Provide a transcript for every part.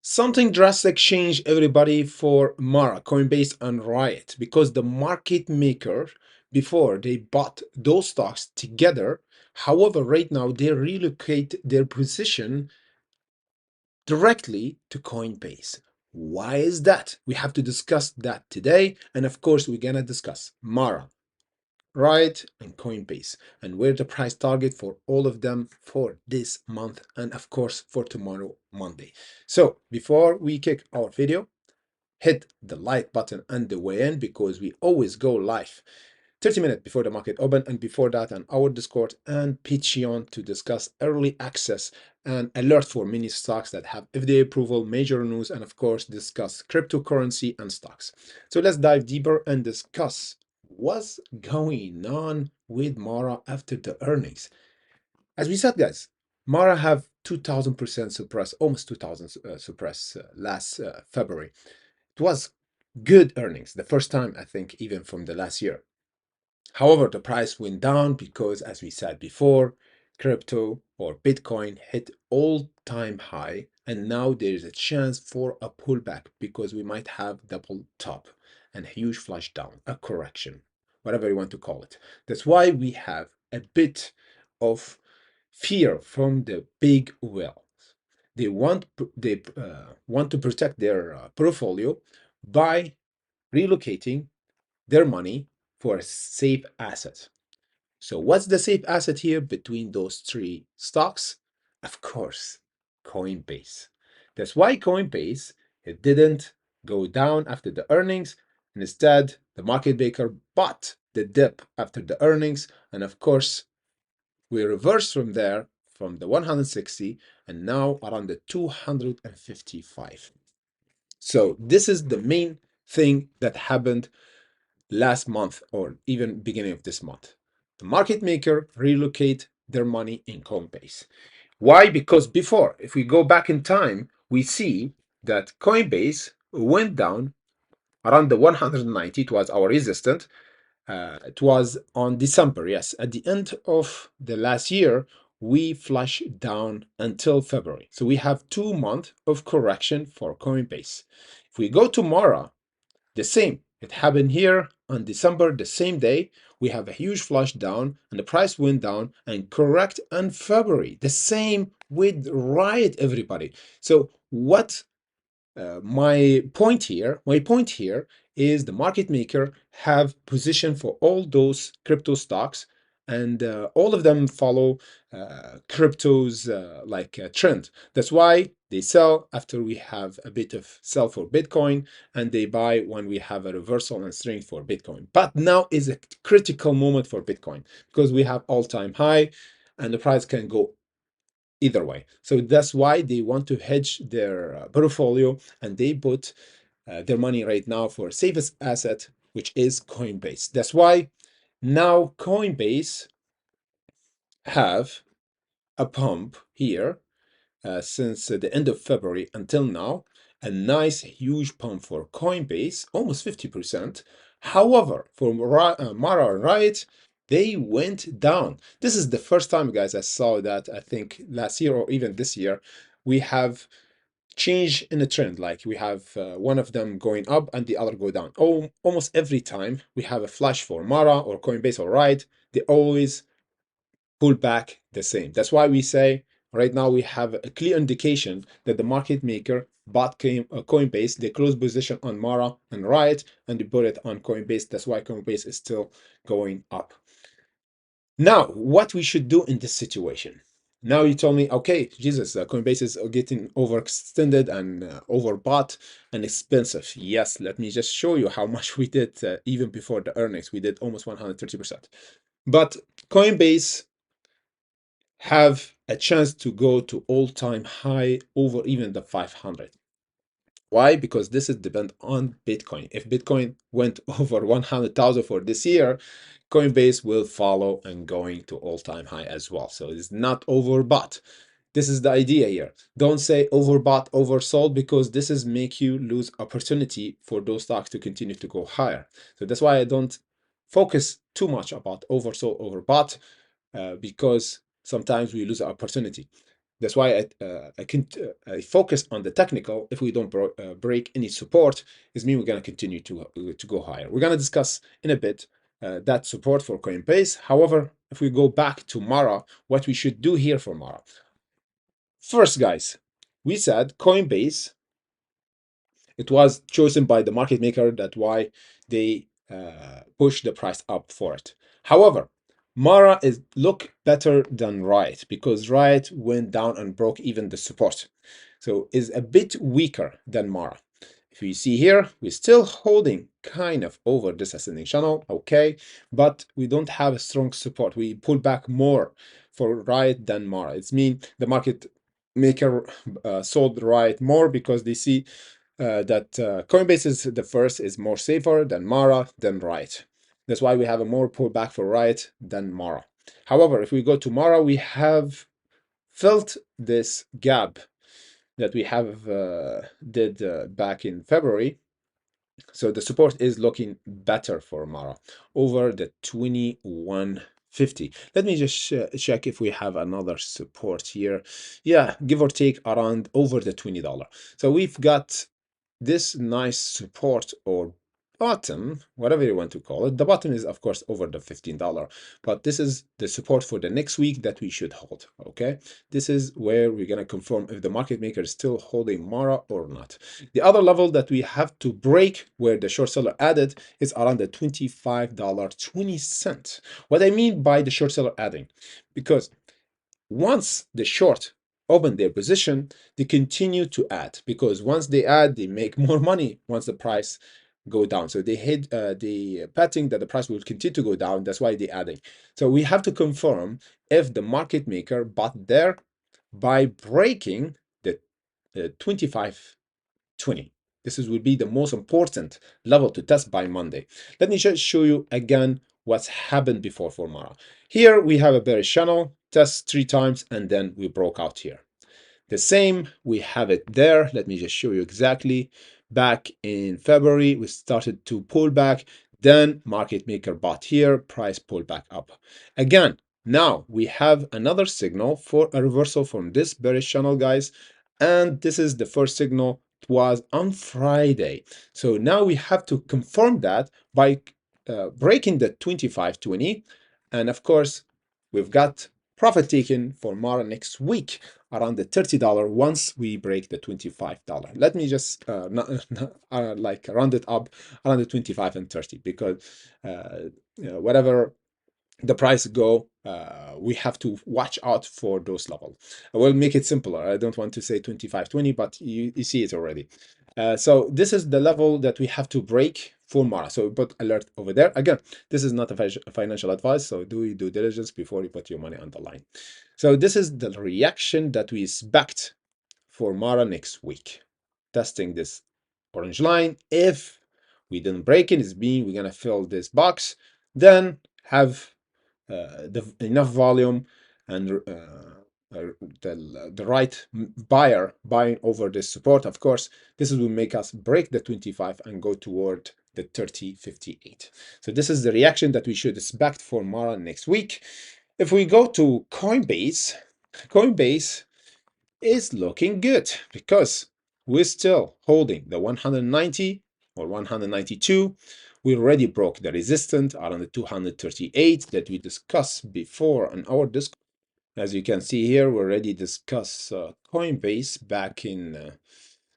Something drastic changed everybody for Mara, Coinbase, and Riot because the market maker before they bought those stocks together. However, right now they relocate their position directly to Coinbase. Why is that? We have to discuss that today. And of course, we're going to discuss Mara, Riot, and Coinbase, and where the price target for all of them for this month, and of course for tomorrow, Monday. So before we kick our video, hit the like button and the way in because we always go live 30 minutes before the market open, and before that on our Discord and Patreon to discuss early access and alert for many stocks that have FDA approval, major news, and of course discuss cryptocurrency and stocks. So let's dive deeper and discuss what's going on with Mara after the earnings. As we said, guys, Mara have 2000% suppressed, almost 2000 suppressed last February. It was good earnings, the first time I think even from the last year. However, the price went down because, as we said before, crypto or Bitcoin hit all-time high, and now there is a chance for a pullback because we might have double top and a huge flush down, a correction, whatever you want to call it. That's why we have a bit of fear from the big whales. They want to protect their portfolio by relocating their money for a safe asset. So what's the safe asset here between those three stocks? Of course, Coinbase. That's why Coinbase, it didn't go down after the earnings, and instead the market maker bought the dip after the earnings, and of course we reversed from there from the 160 and now around the 255. So this is the main thing that happened last month or even beginning of this month. The market maker relocate their money in Coinbase. Why? Because before, if we go back in time, we see that Coinbase went down around the 190. It was our resistance. It was on December, yes. At the end of the last year, we flushed down until February. So we have 2 months of correction for Coinbase. If we go to Mara, the same. It happened here on December, the same day. We have a huge flush down and the price went down and correct on February. The same with Riot, everybody. So what my point here is the market maker have position for all those crypto stocks, and all of them follow crypto's trend. That's why they sell after we have a bit of sell for Bitcoin, and they buy when we have a reversal and strength for Bitcoin. But now is a critical moment for Bitcoin because we have all-time high and the price can go either way. So that's why they want to hedge their portfolio, and they put their money right now for safest asset, which is Coinbase. That's why now Coinbase have a pump here since the end of February until now, a nice huge pump for Coinbase, almost 50%. However, for Mara and Riot, they went down. This is the first time, guys, I saw that. I think last year or even this year, we have change in the trend. Like we have one of them going up and the other go down. Oh, almost every time we have a flash for Mara or Coinbase or Riot, they always pull back the same. That's why we say right now we have a clear indication that the market maker bought Coinbase, they closed position on Mara and Riot, and they put it on Coinbase. That's why Coinbase is still going up. Now, what we should do in this situation? Now you told me, okay, Jesus, Coinbase is getting overextended and overbought and expensive. Yes, let me just show you how much we did even before the earnings. We did almost 130%. But Coinbase have a chance to go to all-time high over even the 500. Why? Because this is depend on Bitcoin. If Bitcoin went over 100,000 for this year, Coinbase will follow and going to all-time high as well. So it's not overbought. This is the idea here. Don't say overbought, oversold, because this is make you lose opportunity for those stocks to continue to go higher. So that's why I don't focus too much about oversold, overbought, because sometimes we lose opportunity. That's why I focus on the technical. If we don't break any support, it means we're going to continue to go higher. We're going to discuss in a bit that support for Coinbase. However, if we go back to Mara, what we should do here for Mara. First, guys, we said Coinbase, it was chosen by the market maker. That's why they push the price up for it. However, Mara is look better than Riot because Riot went down and broke even the support. So is a bit weaker than Mara. If you see here, we're still holding kind of over this ascending channel, okay, but we don't have a strong support. We pull back more for Riot than Mara. It's mean the market maker sold Riot more because they see that Coinbase is the first is more safer than Mara than Riot. That's why we have a more pullback for Riot than Mara. However, if we go to Mara, we have felt this gap that we have did back in February. So the support is looking better for Mara over the 2150. Let me just check if we have another support here. Yeah, give or take around over the $20. So we've got this nice support or bottom, whatever you want to call it. The bottom is, of course, over the $15, but this is the support for the next week that we should hold, okay? This is where we're going to confirm if the market maker is still holding Mara or not. The other level that we have to break where the short seller added is around the $25.20. What I mean by the short seller adding, because once the short open their position, they continue to add because once they add, they make more money once the price go down. So they hit the betting that the price will continue to go down. That's why they're adding. So we have to confirm if the market maker bought there by breaking the 25.20. This will be the most important level to test by Monday. Let me just show you again what's happened before for Mara. Here we have a bearish channel, test 3 times, and then we broke out here. The same, we have it there. Let me just show you exactly. Back in February, we started to pull back. Then market maker bought here, price pulled back up. Again, now we have another signal for a reversal from this bearish channel, guys. And this is the first signal. It was on Friday. So now we have to confirm that by breaking the 25.20. And of course, we've got profit taken for Mara next week around the $30 once we break the $25. Let me just like round it up around the 25 and 30 because whatever the price go, we have to watch out for those levels. I will make it simpler. I don't want to say 25.20, but you see it already. So this is the level that we have to break for Mara. So put alert over there. Again, this is not a financial advice, so do your due diligence before you put your money on the line. So this is the reaction that we expect for Mara next week. Testing this orange line. If we didn't break it, it's mean we're gonna fill this box, then have enough volume and the right buyer buying over this support. Of course, this will make us break the 25 and go toward the 30.58. So this is the reaction that we should expect for Mara next week. If we go to Coinbase, Coinbase is looking good because we're still holding the 190 or 192. We already broke the resistance around the 238 that we discussed before on our Discord. As you can see here, we already discussed Coinbase back in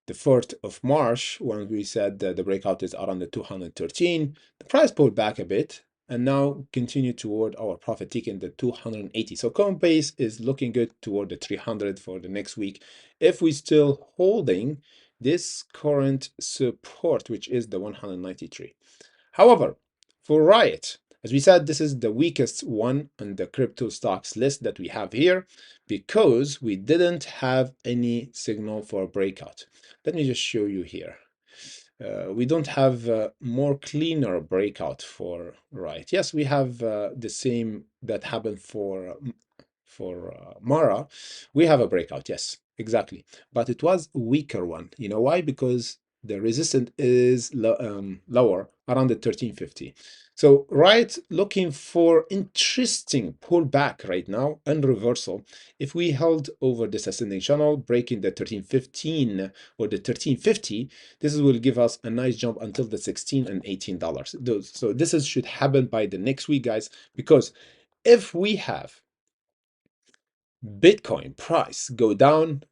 the 4th of March when we said that the breakout is around the 213. The price pulled back a bit and now continue toward our profit taking the 280. So Coinbase is looking good toward the 300 for the next week if we still holding this current support, which is the 193. However, for Riot, as we said, this is the weakest one on the crypto stocks list that we have here because we didn't have any signal for a breakout. Let me just show you here. We don't have more cleaner breakout for Riot. Yes, we have the same that happened for Mara. We have a breakout, yes, exactly. But it was a weaker one. You know why? Because the resistance is lower, around the 1350. So, right, looking for interesting pullback right now and reversal. If we held over this ascending channel, breaking the 1315 or the 1350, this will give us a nice jump until the 16 and $18. So this should happen by the next week, guys, because if we have Bitcoin price go down,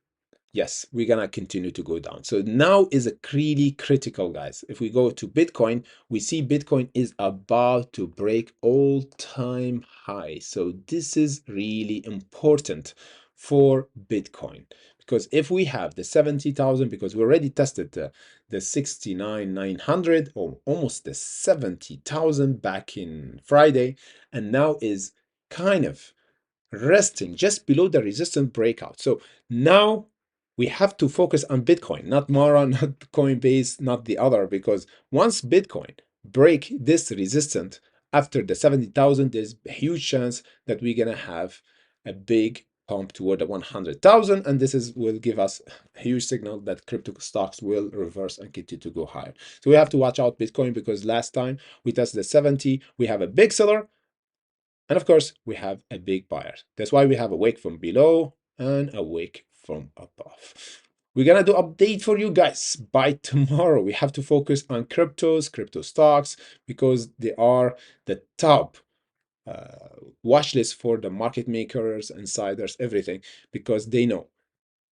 yes, we're gonna continue to go down. So now is a really critical, guys. If we go to Bitcoin, we see Bitcoin is about to break all-time high. So this is really important for Bitcoin, because if we have the 70,000, because we already tested the 69,900 or almost the 70,000 back in Friday, and now is kind of resting just below the resistance breakout. So now we have to focus on Bitcoin, not Mara, not Coinbase, not the other, because once Bitcoin break this resistance after the 70,000, there's a huge chance that we're gonna have a big pump toward the 100,000, and this will give us a huge signal that crypto stocks will reverse and continue to go higher. So we have to watch out Bitcoin, because last time we tested the 70, we have a big seller, and of course, we have a big buyer. That's why we have a wick from below and a wick from above. We're gonna do update for you guys by tomorrow. We have to focus on cryptos, crypto stocks, because they are the top watch list for the market makers, insiders, everything, because they know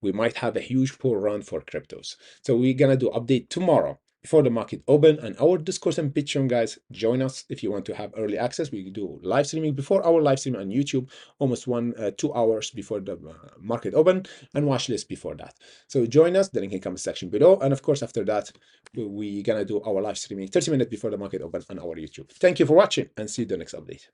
we might have a huge pull run for cryptos. So we're gonna do update tomorrow before the market open, and our Discord and Patreon, guys, join us if you want to have early access. We do live streaming before our live stream on YouTube, almost 2 hours before the market open, and watch list before that. So join us, the link in comment section below, and of course after that we're gonna do our live streaming 30 minutes before the market open on our YouTube. Thank you for watching, and see you in the next update.